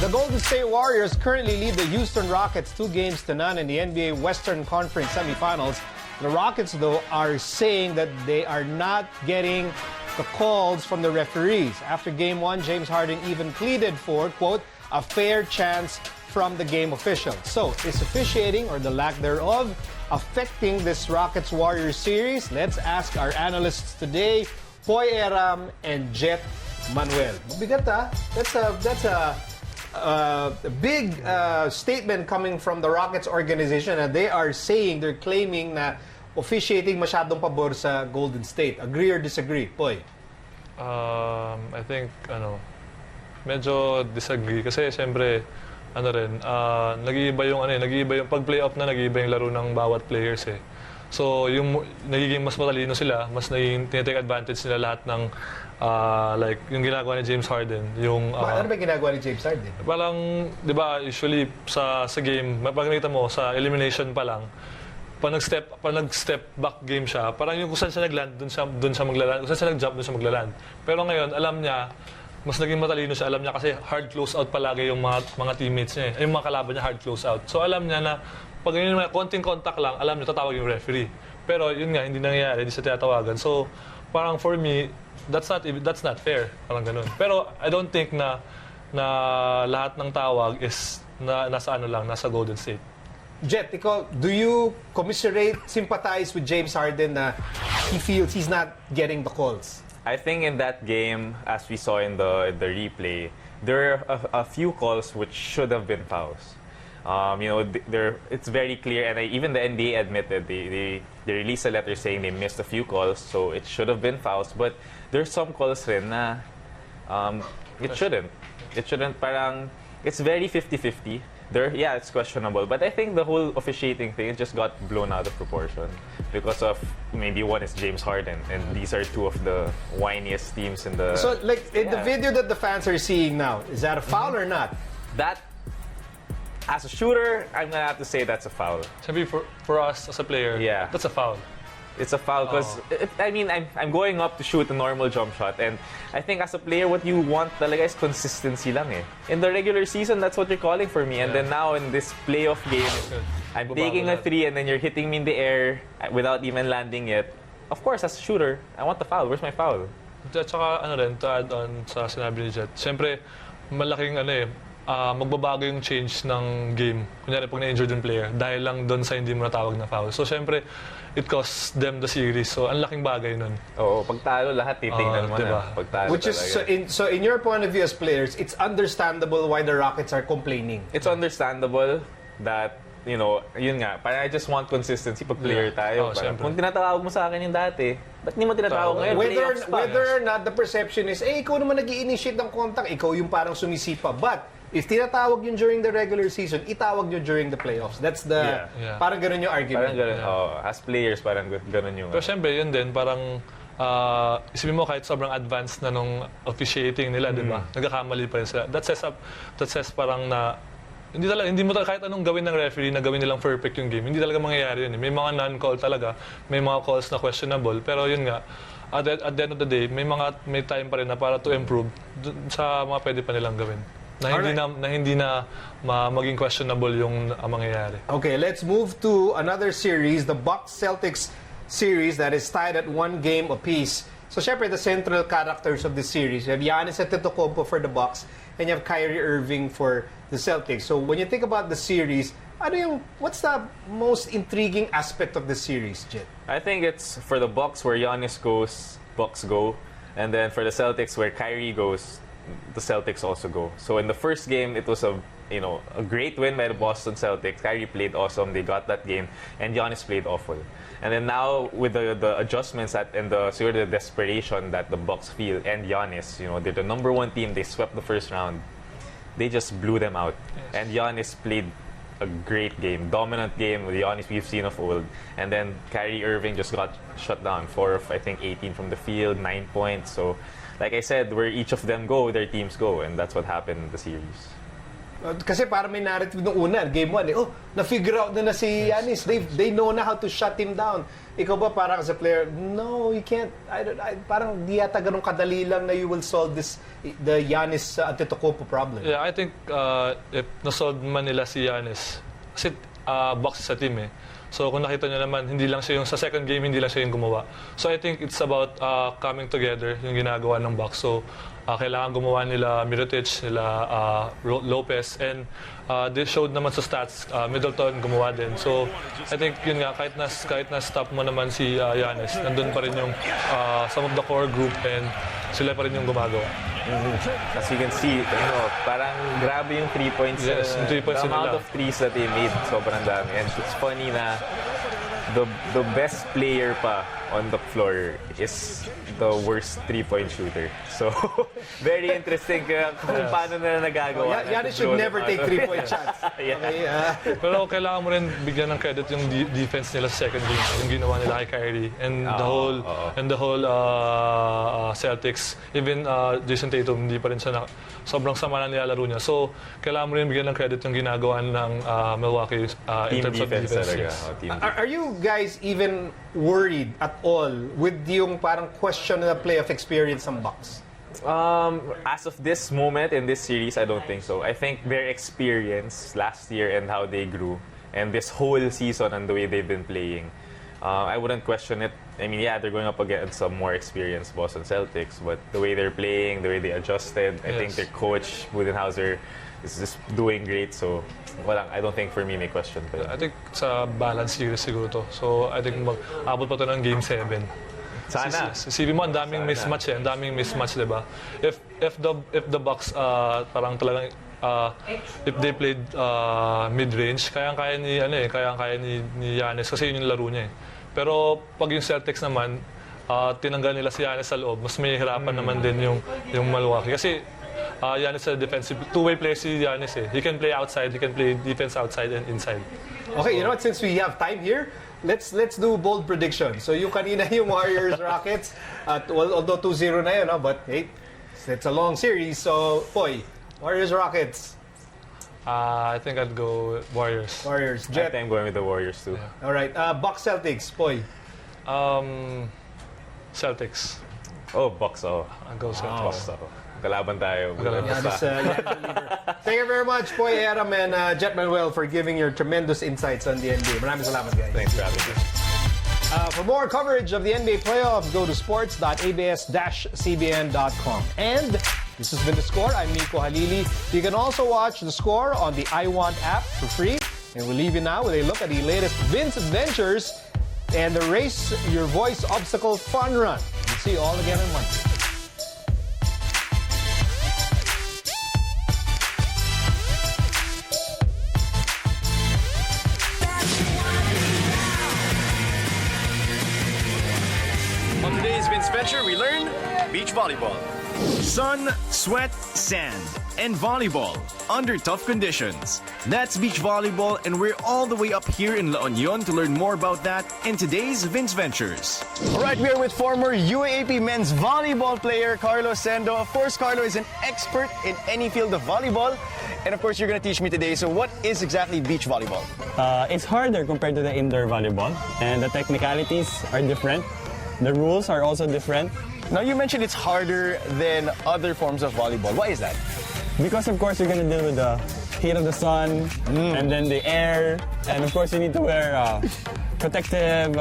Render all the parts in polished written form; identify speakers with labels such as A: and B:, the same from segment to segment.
A: The Golden State Warriors currently lead the Houston Rockets 2-0 in the NBA Western Conference Semifinals. The Rockets, though, are saying that they are not getting the calls from the referees. After Game 1, James Harden even pleaded for, quote, a fair chance from the game officials. So, is officiating, or the lack thereof, affecting this Rockets-Warriors series? Let's ask our analysts today, Erram and Jett, Manuel. Mabigat, ah. That's a big statement coming from the Rockets organization, and they are saying, they're claiming na officiating masyadong pabor sa Golden State. Agree or disagree, Poy?
B: I think, medyo disagree. Kasi, siyempre, nag-iiba yung pag-playoff na nag-iiba yung laro ng bawat players eh. So, yung nagiging mas matalino sila, mas naging tinitake advantage nila lahat ng like yung ginagawa ni James Harden, yung
A: ano ba ginagawa ni James Harden?
B: Parang, 'di ba, usually sa game, mapakita mo sa elimination pa lang, pag nag-step back game siya, parang yung kung saan siya nagland, doon siya maglaland, kung saan siya nag-jump, doon siya maglaland. Pero ngayon, alam niya, mas naging matalino siya, alam niya kasi hard close out palagi yung mga teammates niya, yung mga kalaban niya hard close out. So alam niya na pag yun yung konting contact lang, alam niya tatawag yung referee. Pero yun nga, hindi nangyayari, hindi siya tinatawagan. So parang for me, that's not fair, parang ganun. Pero I don't think na lahat ng tawag is nasa Golden State.
A: Jett, ikaw, do you commiserate, sympathize with James Harden na he feels he's not getting the calls?
C: I think in that game, as we saw in the replay, there are a few calls which should have been fouls. It's very clear, and even the NBA admitted they released a letter saying they missed a few calls, so it should have been fouls. But there's some calls rin na it shouldn't. It shouldn't. Parang it's very 50-50. It's questionable, but I think the whole officiating thing just got blown out of proportion because of maybe one is James Harden, and these are two of the whiniest teams in the.
A: So, like in the video that the fans are seeing now, is that a foul or not?
C: That, as a shooter, I'm gonna have to say that's a foul.
B: Sabi for us as a player,
C: yeah,
B: that's a foul.
C: It's a foul because, I'm going up to shoot a normal jump shot, and I think as a player, what you want talaga is consistency lang eh. In the regular season, that's what you're calling for me, and then now in this playoff game, I'm taking a three and then you're hitting me in the air without even landing it. Of course, as a shooter, I want the foul. Where's my foul?
B: At saka, to add on sa sinabi ni Jett, siyempre, malaking magbabago yung change ng game. Kunyari, pag na-injured yung player, dahil lang doon sa hindi mo natawag na foul. So, siyempre, it costs them the series. So, ang laking bagay nun.
C: Oo, pag talo, lahat titingnan mo
B: diba?
C: na. Pag talo
A: Which is, so in your point of view as players, it's understandable why the Rockets are complaining.
C: It's understandable that, yun nga, parang I just want consistency pag player tayo. Kung tinatawag mo sa akin yung dati, ba't hindi mo tinatawag ngayon?
A: Whether or not the perception is, ikaw naman nag-i-initiate ng contact, ikaw yung parang sumisipa. But, if tinatawag yun during the regular season, itawag nyo during the playoffs. That's the, parang ganun yung argument.
C: Parang ganun, as players, parang ganun yung.
B: Pero syempre, yun din, parang, isipin mo kahit sobrang advanced na nung officiating nila, di ba? Nagkakamali pa rin sila. That says parang na, hindi mo talaga kahit anong gawin ng referee na gawin nilang perfect yung game. Hindi talaga mangyayari yun. May mga non-call talaga, may mga calls na questionable. Pero yun nga, at the end of the day, may time pa rin na para to improve sa mga pwede pa nilang gawin. Na hindi na maging questionable yung mangyayari.
A: Okay, let's move to another series, the Bucks-Celtics series that is tied at 1 game apiece. So, syempre, the central characters of this series, you have Giannis Antetokounmpo for the Bucks, and you have Kyrie Irving for the Celtics. So, when you think about the series, what's the most intriguing aspect of the series, Jett?
C: I think it's for the Bucks where Giannis goes, Bucks go, and then for the Celtics where Kyrie goes, the Celtics also go. So in the first game, it was a great win by the Boston Celtics. Kyrie played awesome. They got that game, and Giannis played awful. And then now with the adjustments and the sort of the desperation that the Bucks feel, and Giannis, they're the number 1 team. They swept the first round. They just blew them out. Yes. And Giannis played a great game, dominant game with Giannis we've seen of old. And then Kyrie Irving just got shut down. 4 of, I think, 18 from the field, 9 points. So, like I said, where each of them go, their teams go, and that's what happened in the series.
A: Kasi parang may narrative nung una, game 1, na-figure out na si Giannis. They know na how to shut him down. Ikaw ba parang as a player, no, you can't. Parang di yata ganun kadali lang na you will solve the Giannis Antetokounmpo problem.
B: Yeah, I think if nasolve man nila si Giannis, kasi Bucks sa team eh. So kung nakita nyo naman, hindi lang siya yung sa second game, hindi lang siya yung gumawa. So I think it's about coming together yung ginagawa ng Bucks. So kailangan gumawa nila Mirotic, nila Lopez, and they showed naman sa stats, Middleton gumawa din. So I think yun nga, kahit na stop mo naman si Giannis, nandun pa rin yung some of the core group and sila pa rin yung gumagawa.
C: As you can see, parang grabe yung 3 points.
B: Yes, yung 3 points
C: the amount
B: nila.
C: of threes that they made, sobrang dami. And it's funny na the best player pa on the floor is the worst 3-point shooter. So, very interesting kung paano na nagagawa.
A: Giannis should never take 3-point shots.
C: Yeah.
A: Okay,
B: Pero kailangan mo rin bigyan ng credit yung defense nila sa second game, yung ginawa nila kay Kyrie and the whole Celtics. Even Jason Tatum, hindi pa rin siya sobrang sama na nilalaro niya. So kailangan mo rin bigyan ng credit yung ginagawa ng Milwaukee in terms of defense.
C: Talaga.
B: Yes.
A: Are you guys even worried at all with yung parang question na play of experience ng Bucks?
C: As of this moment in this series, I don't think so. I think their experience last year and how they grew, and this whole season and the way they've been playing, I wouldn't question it. I mean, yeah, they're going up against some more experienced Boston Celtics, but the way they're playing, the way they adjusted, I think their coach, Budenholzer, is just doing great. So, I don't think for me may question pa yun.
B: I think sa balance series siguro to. So I think abot pa to ng game 7.
C: Sana.
B: Sisipin mo, ang daming mismatch eh. Ang daming mismatch, di ba? If the Bucks parang talagang if they played mid-range, kayang-kaya ni Giannis kasi yun yung laro niya eh. Pero pag yung Celtics naman, tinanggal nila si Giannis sa loob, mas may hirapan naman din yung Milwaukee. Kasi Giannis is a defensive, two-way player si Giannis eh. He can play outside, he can play defense outside and inside.
A: Okay, you know what? Since we have time here, let's do bold predictions. So yung kanina yung Warriors Rockets, although 2-0 na yun, but hey, it's a long series. So, Poy, Warriors Rockets.
B: I think I'd go Warriors.
A: Warriors.
C: I
A: Jett.
C: think I'm going with the Warriors too.
B: Yeah.
A: All right. Bucks Celtics. Poy.
B: Celtics.
C: Oh, Bucks ako.
B: I'll go Celtics.
C: Bucks ako. Kalaban tayo.
A: Thank you very much, Poy, Erram, and Jett Manuel for giving your tremendous insights on the NBA. Maraming salamat, guys.
C: Thanks for having me.
A: For more coverage of the NBA playoffs, go to sports.abs-cbn.com. And this has been The Score. I'm Nico Halili. You can also watch The Score on the iWant app for free. And we'll leave you now with a look at the latest Vince Adventures and the Race Your Voice Obstacle Fun Run. We'll see you all again on Monday.
D: On today's Vince Venture, we learn beach volleyball. Sun, sweat, sand, and volleyball under tough conditions. That's beach volleyball, and we're all the way up here in La Union to learn more about that in today's Vince Ventures.
E: All right, we are with former UAAP men's volleyball player Carlos Sendo. Of course, Carlo is an expert in any field of volleyball. And of course, you're going to teach me today. So what is exactly beach volleyball?
F: It's harder compared to the indoor volleyball, and the technicalities are different. The rules are also different.
E: Now, you mentioned it's harder than other forms of volleyball. Why is that?
F: Because, of course, you're going to deal with the heat of the sun and then the air. And, of course, you need to wear protective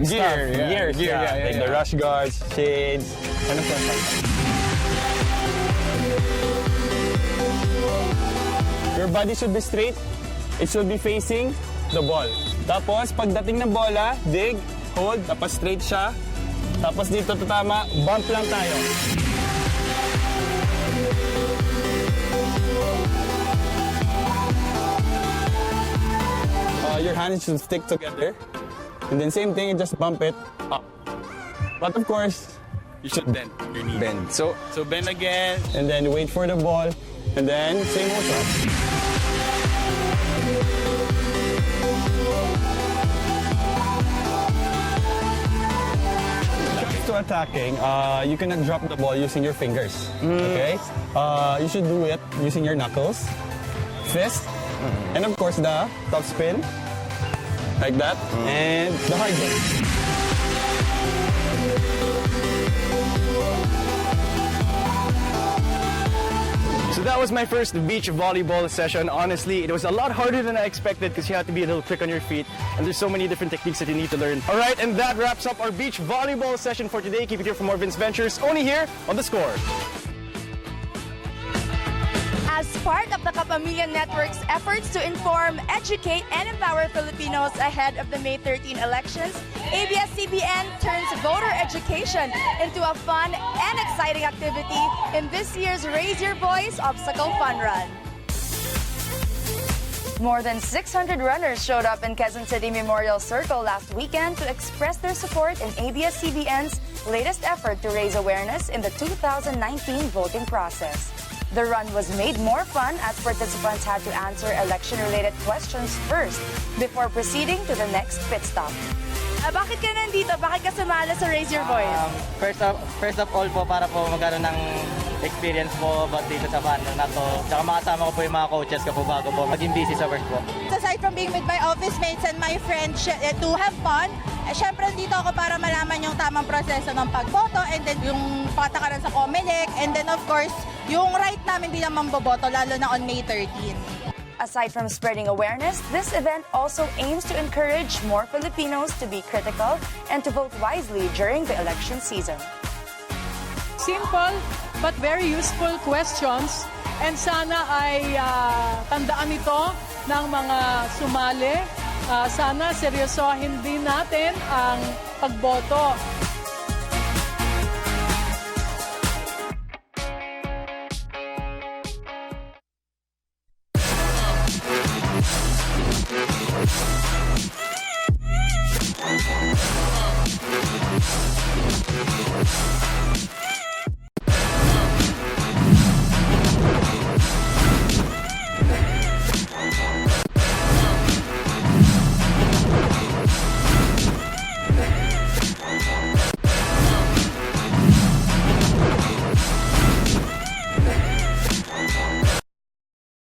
F: gears. Like the rush guards, shades, and of course, your body should be straight. It should be facing the ball. Tapos, pagdating ng bola, dig, hold, tapos straight siya. Tapos dito tatama, bump lang tayo. Your hands should stick together. And then same thing, you just bump it up. But of course, you should bend your knee.
E: Bend. So
F: bend again, and then wait for the ball, and then same motion. To attacking, you cannot drop the ball using your fingers. Okay? You should do it using your knuckles. fist. And of course, the top spin. Like that. And the hard ball.
E: So that was my first beach volleyball session. Honestly, it was a lot harder than I expected because you have to be a little quick on your feet and there's so many different techniques that you need to learn. All right, and that wraps up our beach volleyball session for today. Keep it here for more Vince Ventures, only here on The Score.
G: As part of the Kapamilya Network's efforts to inform, educate, and empower Filipinos ahead of the May 13 elections, ABS-CBN turns voter education into a fun and exciting activity in this year's Raise Your Voice Obstacle Fun Run. More than 600 runners showed up in Quezon City Memorial Circle last weekend to express their support in ABS-CBN's latest effort to raise awareness in the 2019 voting process. The run was made more fun as participants had to answer election-related questions first before proceeding to the next pit stop. Bakit ka nandito? Bakit ka sumala sa Raise Your Voice?
H: First of all po, para po magkaroon ng experience po about dito sa van na to. Tsaka makasama ko po yung mga coaches ko po bago po maging busy sa work po.
I: Aside from being with my office mates and my friends to have fun, syempre dito ako para malaman yung tamang proseso ng pagboto and then yung patakaran sa COMELEC and then of course, yung right namin bilang mamboboto lalo na on May 13.
G: Aside from spreading awareness, this event also aims to encourage more Filipinos to be critical and to vote wisely during the election season.
J: Simple but very useful questions and sana ay tandaan ito ng mga sumali. Sana seryosohin din natin ang pagboto.